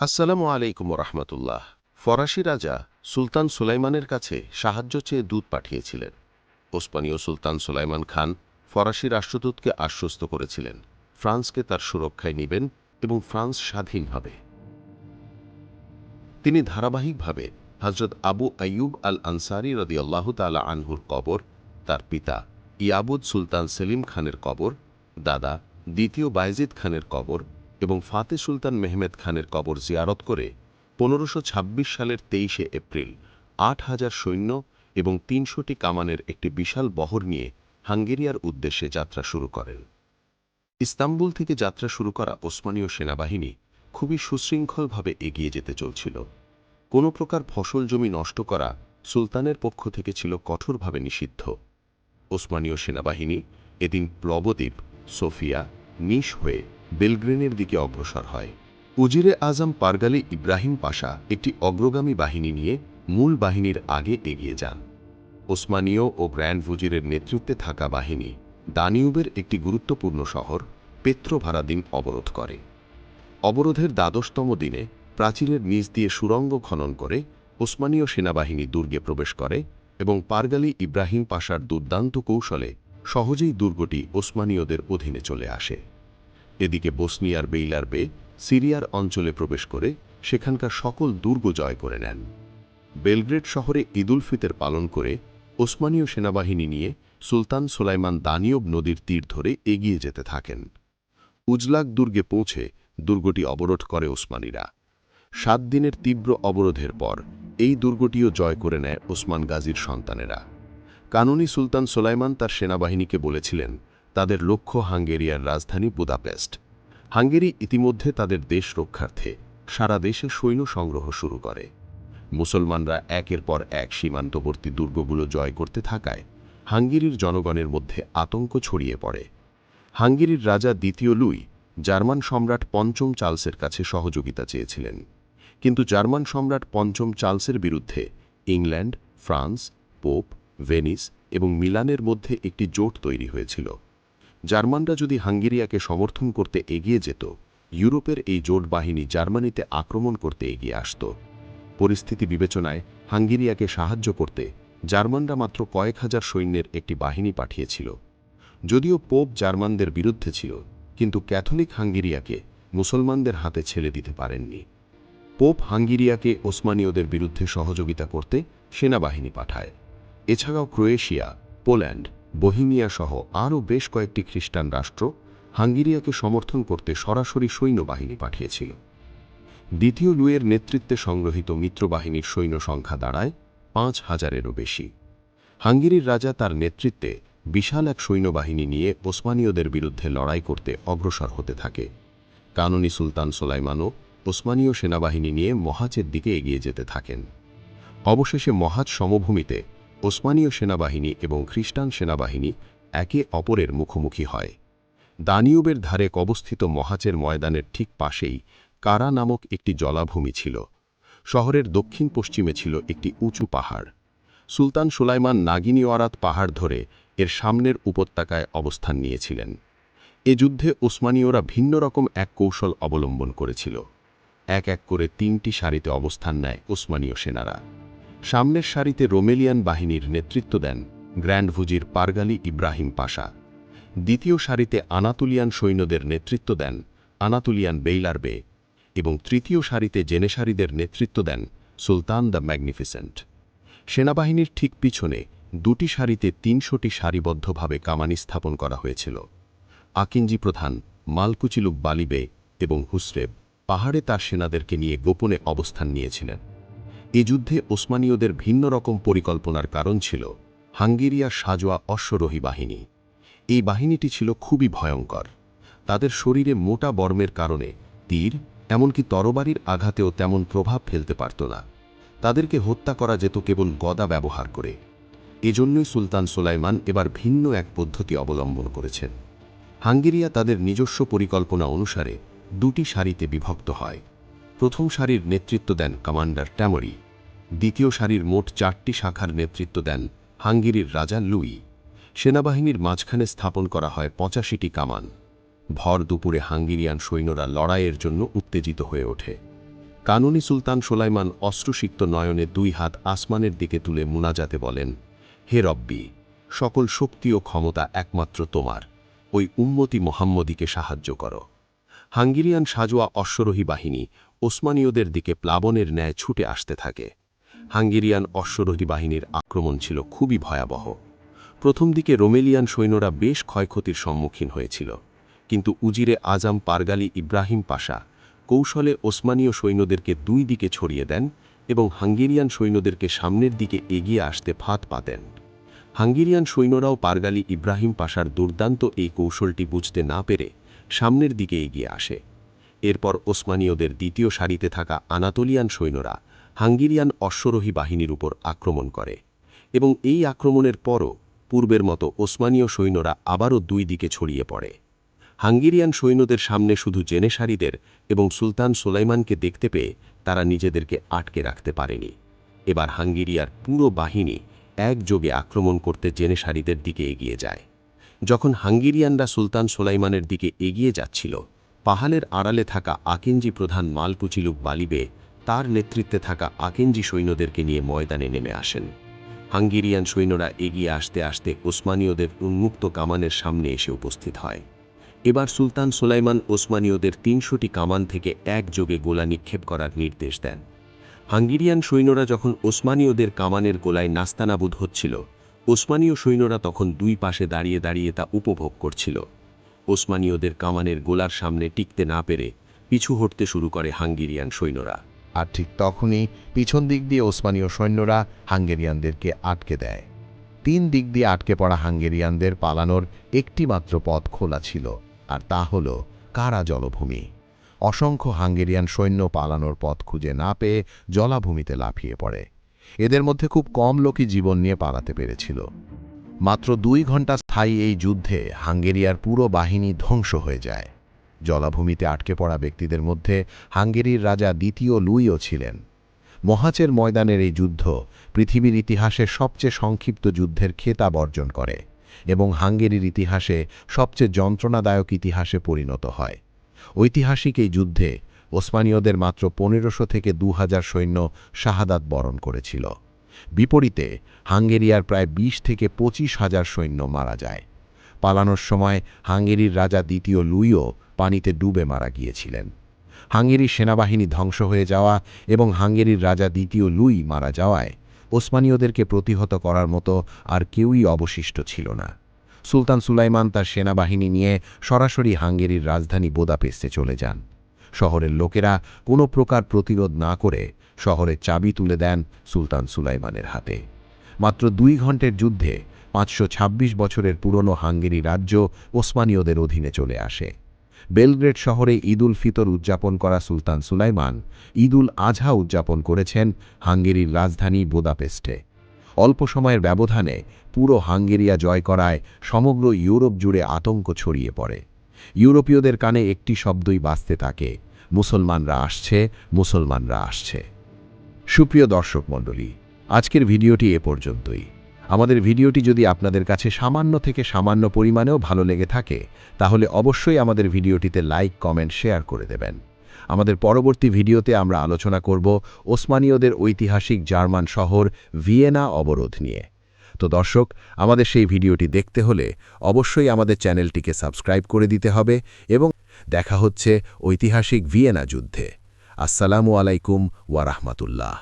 আসসালামু আলাইকুম রহমতুল্লাহ। ফরাসি রাজা সুলতান সুলাইমানের কাছে সাহায্য চেয়ে দূত পাঠিয়েছিলেন। ওসমানীয় সুলতান সুলাইমান খান ফরাসি রাষ্ট্রদূতকে আশ্বস্ত করেছিলেন ফ্রান্সকে তার সুরক্ষায় নেবেন এবং ফ্রান্স স্বাধীন হবে। তিনি ধারাবাহিকভাবে হজরত আবু আইয়ুব আল আনসারি রাদিয়াল্লাহু তাআলা আনহুর কবর, তার পিতা ইয়াবুদ সুলতান সেলিম খানের কবর, দাদা দ্বিতীয় বায়েজিদ খানের কবর এবং ফাতে সুলতান মেহমেদ খানের কবর জিয়ারত করে ১৫২৬ সালের ২৩শে এপ্রিল ৮,০০০ সৈন্য এবং ৩০০টি কামানের একটি বিশাল বহর নিয়ে হাঙ্গেরিয়ার উদ্দেশ্যে যাত্রা শুরু করেন। ইস্তাম্বুল থেকে যাত্রা শুরু করা ওসমানীয় সেনাবাহিনী খুবই সুশৃঙ্খলভাবে এগিয়ে যেতে চলছিল। কোনো প্রকার ফসল জমি নষ্ট করা সুলতানের পক্ষ থেকে ছিল কঠোরভাবে নিষিদ্ধ। ওসমানীয় সেনাবাহিনী এদিন প্লবদ্বীপ, সোফিয়া, নিস হয়ে বেলগ্রেনের দিকে অগ্রসর হয়। উজিরে আজম পারগালি ইব্রাহিম পাশা একটি অগ্রগামী বাহিনী নিয়ে মূল বাহিনীর আগে এগিয়ে যান। ওসমানীয় ও গ্র্যান্ড উজিরের নেতৃত্বে থাকা বাহিনী দানিউবের একটি গুরুত্বপূর্ণ শহর পেত্রোভারাদিন অবরোধ করে। অবরোধের দ্বাদশতম দিনে প্রাচীরের নিচ দিয়ে সুড়ঙ্গ খনন করে ওসমানীয় সেনাবাহিনী দুর্গে প্রবেশ করে এবং পারগালি ইব্রাহিম পাশার দুর্দান্ত কৌশলে সহজেই দুর্গটি ওসমানীয়দের অধীনে চলে আসে। এদিকে বসনিয়ার বেইলারবে সিরিয়ার অঞ্চলে প্রবেশ করে সেখানকার সকল দুর্গ জয় করে নেন। বেলগ্রেড শহরে ঈদুল ফিতর পালন করে ওসমানীয় সেনাবাহিনী নিয়ে সুলতান সুলাইমান দানিউব নদীর তীর ধরে এগিয়ে যেতে থাকেন। উজলাক দুর্গে পৌঁছে দুর্গটি অবরোধ করে ওসমানীরা। ৭ দিনের তীব্র অবরোধের পর এই দুর্গটিও জয় করে নেয় ওসমান গাজীর সন্তানেরা। কানুনি সুলতান সুলাইমান তার সেনাবাহিনীকে বলেছিলেন তাদের লক্ষ্য হাঙ্গেরিয়ার রাজধানী বুদাপেস্ট। হাঙ্গেরি ইতিমধ্যে তাদের দেশ রক্ষার্থে সারা দেশে সৈন্য সংগ্রহ শুরু করে। মুসলমানরা একের পর এক সীমান্তবর্তী দুর্গগুলো জয় করতে থাকায় হাঙ্গেরির জনগণের মধ্যে আতঙ্ক ছড়িয়ে পড়ে। হাঙ্গেরির রাজা দ্বিতীয় লুই জার্মান সম্রাট পঞ্চম চার্লসের কাছে সহযোগিতা চেয়েছিলেন, কিন্তু জার্মান সম্রাট পঞ্চম চার্লসের বিরুদ্ধে ইংল্যান্ড, ফ্রান্স, পোপ, ভেনিস এবং মিলানের মধ্যে একটি জোট তৈরি হয়েছিল। জার্মানরা যদি হাঙ্গেরিয়াকে সমর্থন করতে এগিয়ে যেত, ইউরোপের এই জোট বাহিনী জার্মানিতে আক্রমণ করতে এগিয়ে আসত। পরিস্থিতি বিবেচনায় হাঙ্গেরিয়াকে সাহায্য করতে জার্মানরা মাত্র কয়েক হাজার সৈন্যের একটি বাহিনী পাঠিয়েছিল। যদিও পোপ জার্মানদের বিরুদ্ধে ছিল, কিন্তু ক্যাথলিক হাঙ্গেরিয়াকে মুসলমানদের হাতে ছেড়ে দিতে পারেননি। পোপ হাঙ্গেরিয়াকে ওসমানীয়দের বিরুদ্ধে সহযোগিতা করতে সেনাবাহিনী পাঠায়। এছাড়াও ক্রোয়েশিয়া, পোল্যান্ড, বহিমিয়া সহ আরও বেশ কয়েকটি খ্রিস্টান রাষ্ট্র হাঙ্গেরিয়াকে সমর্থন করতে সরাসরি সৈন্যবাহিনী পাঠিয়েছিল। দ্বিতীয় লুইয়ের নেতৃত্বে সংগ্রহীত মিত্রবাহিনীর সৈন্য সংখ্যা দাঁড়ায় ৫,০০০-এরও বেশি। হাঙ্গেরির রাজা তার নেতৃত্বে বিশাল এক সৈন্যবাহিনী নিয়ে ওসমানীয়দের বিরুদ্ধে লড়াই করতে অগ্রসর হতে থাকে। কানুনি সুলতান সুলাইমানও ওসমানীয় সেনাবাহিনী নিয়ে মহাচের দিকে এগিয়ে যেতে থাকেন। অবশেষে মহাজ সমভূমিতে ওসমানীয় সেনাবাহিনী এবং খ্রিস্টান সেনাবাহিনী একে অপরের মুখোমুখি হয়। দানিউবের ধারে অবস্থিত মহাচের ময়দানের ঠিক পাশেই কারা নামক একটি জলাভূমি ছিল। শহরের দক্ষিণ পশ্চিমে ছিল একটি উঁচু পাহাড়। সুলতান সুলাইমান নাগিনিওয়ারাত পাহাড় ধরে এর সামনের উপত্যকায় অবস্থান নিয়েছিলেন। এ যুদ্ধে ওসমানীয়রা ভিন্ন রকম এক কৌশল অবলম্বন করেছিল। এক এক করে ৩টি সারিতে অবস্থান নেয় ওসমানীয় সেনারা। সামনের সারিতে রোমেলিয়ান বাহিনীর নেতৃত্ব দেন গ্র্যান্ড উজির পারগালি ইব্রাহিম পাশা। দ্বিতীয় সারিতে আনাতুলিয়ান সৈন্যদের নেতৃত্ব দেন আনাতুলিয়ান বেইলারবে এবং তৃতীয় সারিতে জেনেসারিদের নেতৃত্ব দেন সুলতান দ্য ম্যাগনিফিসেন্ট। সেনাবাহিনীর ঠিক পিছনে ২টি সারিতে ৩০০টি সারিবদ্ধভাবে কামানি স্থাপন করা হয়েছিল। আকিঞ্জি প্রধান মালকুচিলুক বালিবে এবং হুসরেব পাহাড়ে তার সেনাদেরকে নিয়ে গোপনে অবস্থান নিয়েছিলেন। এ যুদ্ধে ওসমানীয়দের ভিন্ন রকম পরিকল্পনার কারণ ছিল হাঙ্গেরিয়ার সাজোয়া অশ্বরোহী বাহিনী। এই বাহিনীটি ছিল খুবই ভয়ঙ্কর। তাদের শরীরে মোটা বর্মের কারণে তীর, এমনকি তরবারির আঘাতেও তেমন প্রভাব ফেলতে পারত না। তাদেরকে হত্যা করা যেত কেবল গদা ব্যবহার করে। এজন্যই সুলতান সুলাইমান এবার ভিন্ন এক পদ্ধতি অবলম্বন করেছেন। হাঙ্গেরিয়া তাদের নিজস্ব পরিকল্পনা অনুসারে ২টি সারিতে বিভক্ত হয়। প্রথম সারির নেতৃত্ব দেন কমান্ডার ট্যামরি। দ্বিতীয় সারির মোট ৪টি শাখার নেতৃত্ব দেন হাঙ্গেরির রাজা লুই। সেনাবাহিনীর মাঝখানে স্থাপন করা হয় ৮৫টি কামান। ভর দুপুরে হাঙ্গেরিয়ান সৈন্যরা লড়াইয়ের জন্য উত্তেজিত হয়ে ওঠে। কানুনি সুলতান সুলাইমান অশ্রুসিক্ত নয়নে 2 হাত আসমানের দিকে তুলে মুনাজাতে বলেন, হে রব্বি, সকল শক্তি ও ক্ষমতা একমাত্র তোমার, ওই উম্মতি মোহাম্মদীকে সাহায্য করো। হাঙ্গেরিয়ান সাজোয়া অশ্বরোহী বাহিনী ওসমানীয়দের দিকে প্লাবনের ন্যায় ছুটে আসতে থাকে। হাঙ্গেরিয়ান অশ্বরোহী বাহিনীর আক্রমণ ছিল খুবই ভয়াবহ। প্রথম দিকে রোমেলিয়ান সৈন্যরা বেশ ক্ষয়ক্ষতির সম্মুখীন হয়েছিল, কিন্তু উজিরে আজম পারগালি ইব্রাহিম পাশা কৌশলে ওসমানীয় সৈন্যদেরকে 2 দিকে ছড়িয়ে দেন এবং হাঙ্গেরিয়ান সৈন্যদেরকে সামনের দিকে এগিয়ে আসতে ফাঁদ পাতেন। হাঙ্গেরিয়ান সৈন্যরাও পারগালি ইব্রাহিম পাশার দুর্দান্ত এই কৌশলটি বুঝতে না পেরে সামনের দিকে এগিয়ে আসে। এরপর ওসমানীয়দের দ্বিতীয় সারিতে থাকা আনাতোলিয়ান সৈন্যরা হাঙ্গেরিয়ান অশ্বরোহী বাহিনীর উপর আক্রমণ করে এবং এই আক্রমণের পরও পূর্বের মতো ওসমানীয় সৈন্যরা আবারও 2 দিকে ছড়িয়ে পড়ে। হাঙ্গেরিয়ান সৈন্যদের সামনে শুধু জেনেসারিদের এবং সুলতান সুলাইমানকে দেখতে পেয়ে তারা নিজেদেরকে আটকে রাখতে পারেনি। এবার হাঙ্গেরিয়ার পুরো বাহিনী একযোগে আক্রমণ করতে জেনেসারিদের দিকে এগিয়ে যায়। যখন হাঙ্গেরিয়ানরা সুলতান সুলাইমানের দিকে এগিয়ে যাচ্ছিল, পাহাড়ের আড়ালে থাকা আকিঞ্জি প্রধান মালপুচিলুক বালিবে তার নেতৃত্বে থাকা আকিঞ্জি সৈন্যদেরকে নিয়ে ময়দানে নেমে আসেন। হাঙ্গেরিয়ান সৈন্যরা এগিয়ে আসতে আসতে ওসমানীয়দের উন্মুক্ত কামানের সামনে এসে উপস্থিত হয়। এবার সুলতান সুলাইমান ওসমানীয়দের 300টি কামান থেকে একযোগে গোলা নিক্ষেপ করার নির্দেশ দেন। হাঙ্গেরিয়ান সৈন্যরা যখন ওসমানীয়দের কামানের গোলায় নাস্তানাবুদ হচ্ছিল, ওসমানীয় সৈন্যরা তখন 2 পাশে দাঁড়িয়ে দাঁড়িয়ে তা উপভোগ করছিল। ওসমানীয়দের কামানের গোলার সামনে টিকতে না পেরে পিছু হটতে শুরু করে হাঙ্গেরিয়ান সৈন্যরা। আর ঠিক তখনই পিছন দিক দিয়ে ওসমানীয় সৈন্যরা হাঙ্গেরিয়ানদেরকে আটকে দেয়। 3 দিক দিয়ে আটকে পড়া হাঙ্গেরিয়ানদের পালানোর একটি মাত্র পথ খোলা ছিল, আর তা হল কারা জলভূমি। অসংখ্য হাঙ্গেরিয়ান সৈন্য পালানোর পথ খুঁজে না পেয়ে জলাভূমিতে লাফিয়ে পড়ে। এদের মধ্যে খুব কম লোকই জীবন নিয়ে পালাতে পেরেছিল। মাত্র 2 ঘন্টা স্থায়ী এই যুদ্ধে হাঙ্গেরিয়ার পুরো বাহিনী ধ্বংস হয়ে যায়। জলাভূমিতে আটকে পড়া ব্যক্তিদের মধ্যে হাঙ্গেরির রাজা দ্বিতীয় লুইও ছিলেন। মহাচের ময়দানের এই যুদ্ধ পৃথিবীর ইতিহাসে সবচেয়ে সংক্ষিপ্ত যুদ্ধের খেতাব অর্জন করে এবং হাঙ্গেরির ইতিহাসে সবচেয়ে যন্ত্রণাদায়ক ইতিহাসে পরিণত হয়। ঐতিহাসিক এই যুদ্ধে ওসমানীয়দের মাত্র 1500 থেকে 2000 সৈন্য শাহাদাত বরণ করেছিল। বিপরীতে হাঙ্গেরিয়ার প্রায় 20 থেকে 25,000 সৈন্য মারা যায়। পালানোর সময় হাঙ্গেরির রাজা দ্বিতীয় লুইও পানিতে ডুবে মারা গিয়েছিলেন। হাঙ্গেরির সেনাবাহিনী ধ্বংস হয়ে যাওয়া এবং হাঙ্গেরির রাজা দ্বিতীয় লুই মারা যাওয়ায় ওসমানীয়দেরকে প্রতিহত করার মতো আর কেউই অবশিষ্ট ছিল না। সুলতান সুলাইমান তার সেনাবাহিনী নিয়ে সরাসরি হাঙ্গেরির রাজধানী বুদাপেস্টে চলে যান। শহরের লোকেরা কোনো প্রকার প্রতিরোধ না করে শহরের চাবি তুলে দেন সুলতান সুলাইমানের হাতে। মাত্র 2 ঘন্টার যুদ্ধে 526 বছরের পুরনো হাঙ্গেরি রাজ্য ওসমানীয়দের অধীনে চলে আসে। বেলগ্রেড শহরে ঈদ উল ফিতর উদযাপন করা সুলতান সুলাইমান ঈদ উল আজহা উদযাপন করেছেন হাঙ্গেরির রাজধানী বুদাপেস্টে। অল্প সময়ের ব্যবধানে পুরো হাঙ্গেরিয়া জয় করায় সমগ্র ইউরোপ জুড়ে আতঙ্ক ছড়িয়ে পড়ে। ইউরোপীয়দের কানে একটি শব্দই বাজতে থাকে, মুসলমানরা আসছে, মুসলমানরা আসছে। সুপ্রিয় দর্শক মণ্ডলী, আজকের ভিডিওটি এ পর্যন্তই। আমাদের ভিডিওটি যদি আপনাদের কাছে সামান্য থেকে সামান্য পরিমাণেও ভালো লেগে থাকে, তাহলে অবশ্যই আমাদের ভিডিওটিতে লাইক, কমেন্ট, শেয়ার করে দেবেন। আমাদের পরবর্তী ভিডিওতে আমরা আলোচনা করব ওসমানীয়দের ঐতিহাসিক জার্মান শহর ভিয়েনা অবরোধ নিয়ে। তো দর্শক, আমাদের সেই ভিডিওটি দেখতে হলে অবশ্যই আমাদের চ্যানেলটিকে সাবস্ক্রাইব করে দিতে হবে এবং দেখা হচ্ছে ঐতিহাসিক ভিয়েনা যুদ্ধে। আসসালামু আলাইকুম ওয়া রাহমাতুল্লাহ।